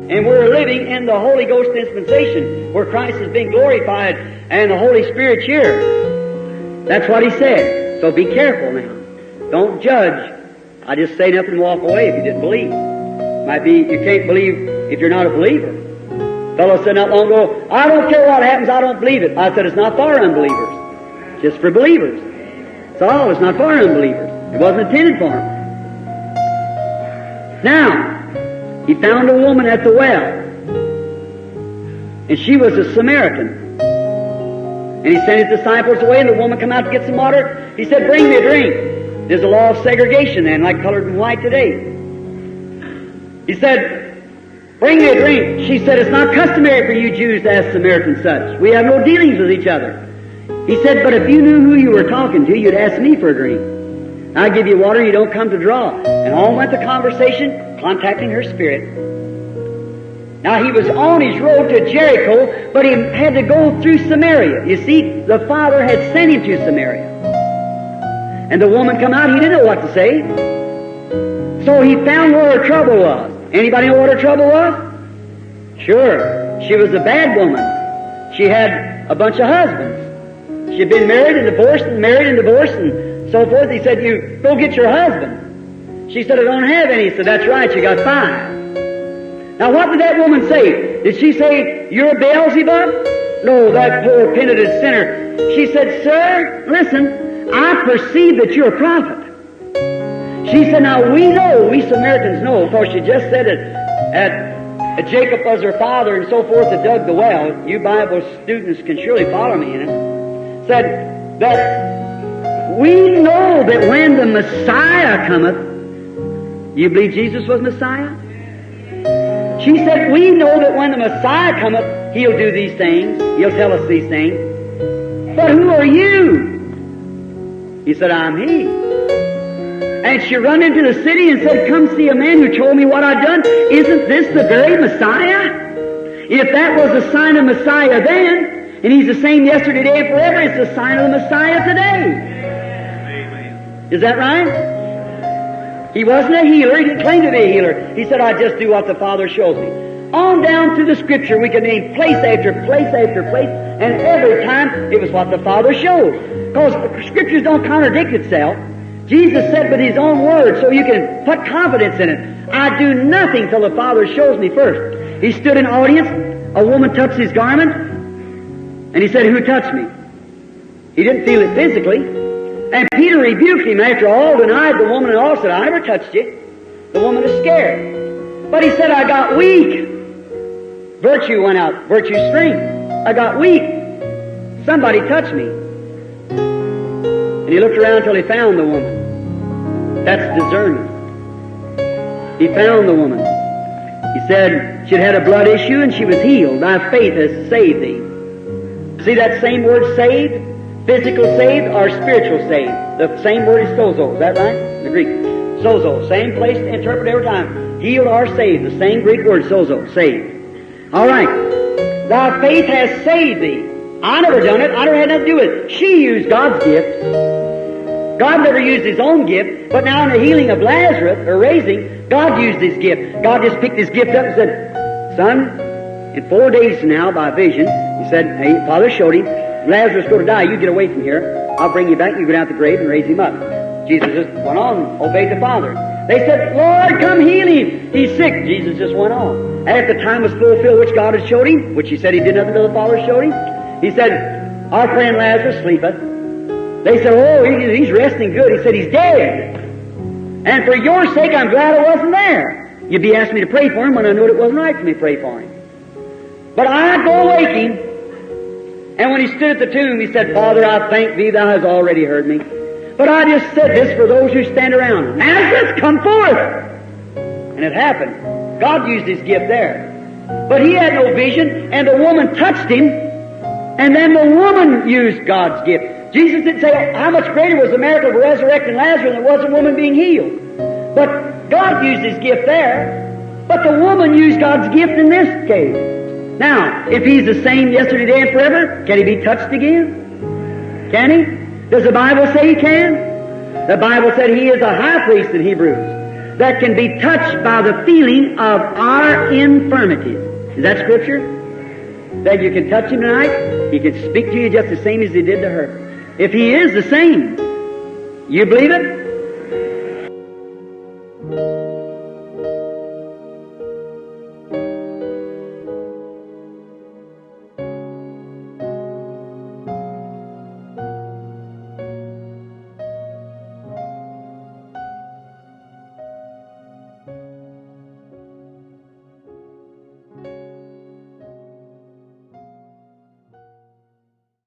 And we're living in the Holy Ghost dispensation where Christ has been glorified and the Holy Spirit's here. That's what He said. So be careful now. Don't judge. I just say nothing and walk away if you didn't believe. Might be you can't believe if you're not a believer. A fellow said not long ago, I don't care what happens, I don't believe it. I said it's not for unbelievers. Just for believers. It's all. It's not for unbelievers. It wasn't intended for them. Now, he found a woman at the well. And she was a Samaritan. And he sent his disciples away, and the woman come out to get some water. He said, bring me a drink. There's a law of segregation then, like colored and white today. He said, bring me a drink. She said, it's not customary for you Jews to ask Samaritans such. We have no dealings with each other. He said, but if you knew who you were talking to, you'd ask me for a drink. I give you water, you don't come to draw. And on went the conversation, contacting her spirit. Now he was on his road to Jericho, but he had to go through Samaria. You see, the Father had sent him to Samaria. And the woman come out, he didn't know what to say. So he found where her trouble was. Anybody know what her trouble was? Sure. She was a bad woman. She had a bunch of husbands. She'd been married and divorced and married and divorced and so forth. He said, you go get your husband. She said, I don't have any. He said, that's right, you got 5. Now what did that woman say? Did she say, you're Beelzebub? No, that poor penitent sinner. She said, sir, listen, I perceive that you're a prophet. She said, now we know, we Samaritans know, of course she just said it at Jacob was her father and so forth that dug the well. You Bible students can surely follow me in it. Said that we know that when the Messiah cometh, you believe Jesus was Messiah? She said, we know that when the Messiah cometh, He'll do these things. He'll tell us these things. But who are you? He said, I'm He. And she run into the city and said, come see a man who told me what I'd done. Isn't this the very Messiah? If that was a sign of Messiah then, and He's the same yesterday, today, and forever, it's the sign of the Messiah today. Amen. Is that right? He wasn't a healer. He didn't claim to be a healer. He said, I just do what the Father shows me. On down through the Scripture, we can name place after place after place, and every time it was what the Father showed. Because the Scriptures don't contradict itself. Jesus said with His own word, so you can put confidence in it. I do nothing till the Father shows me first. He stood in audience. A woman touched His garment, and He said, who touched me? He didn't feel it physically. And Peter rebuked Him after all, denied the woman and all, said, I never touched you. The woman was scared. But He said, I got weak. Virtue went out, virtue's strength. I got weak. Somebody touched me. And He looked around till He found the woman. That's discernment. He found the woman. He said she'd had a blood issue and she was healed. Thy faith has saved thee. See that same word saved? Physical saved or spiritual saved? The same word is sozo. Is that right? The Greek. Sozo. Same place to interpret every time. Healed or saved. The same Greek word, sozo. Saved. All right. Thy faith has saved thee. I never done it. I never had nothing to do with it. She used God's gift. God never used His own gift, but now in the healing of Lazarus, or raising, God used His gift. God just picked His gift up and said, son, in 4 days from now, by vision, He said, hey, Father showed him, Lazarus is going to die. You get away from here. I'll bring you back. You go down to the grave and raise him up. Jesus just went on, obeyed the Father. They said, Lord, come heal him. He's sick. Jesus just went on. After the time was fulfilled, which God had showed him, which He said He did nothing until the Father showed him, He said, our friend Lazarus sleepeth. They said, oh, he's resting good. He said, he's dead. And for your sake, I'm glad I wasn't there. You'd be asking me to pray for him when I knew it wasn't right for me to pray for him. But I go wake him. And when he stood at the tomb, he said, Father, I thank Thee, Thou hast already heard me. But I just said this for those who stand around. Lazarus, come forth! And it happened. God used His gift there. But he had no vision, and the woman touched him, and then the woman used God's gift. Jesus didn't say how much greater was the miracle of resurrecting Lazarus than it was a woman being healed. But God used His gift there, but the woman used God's gift in this case. Now, if He's the same yesterday, today, and forever, can He be touched again? Can He? Does the Bible say He can? The Bible said He is a high priest in Hebrews. that can be touched by the feeling of our infirmities. Is that Scripture? That you can touch Him tonight, He can speak to you just the same as He did to her. If He is the same, you believe it?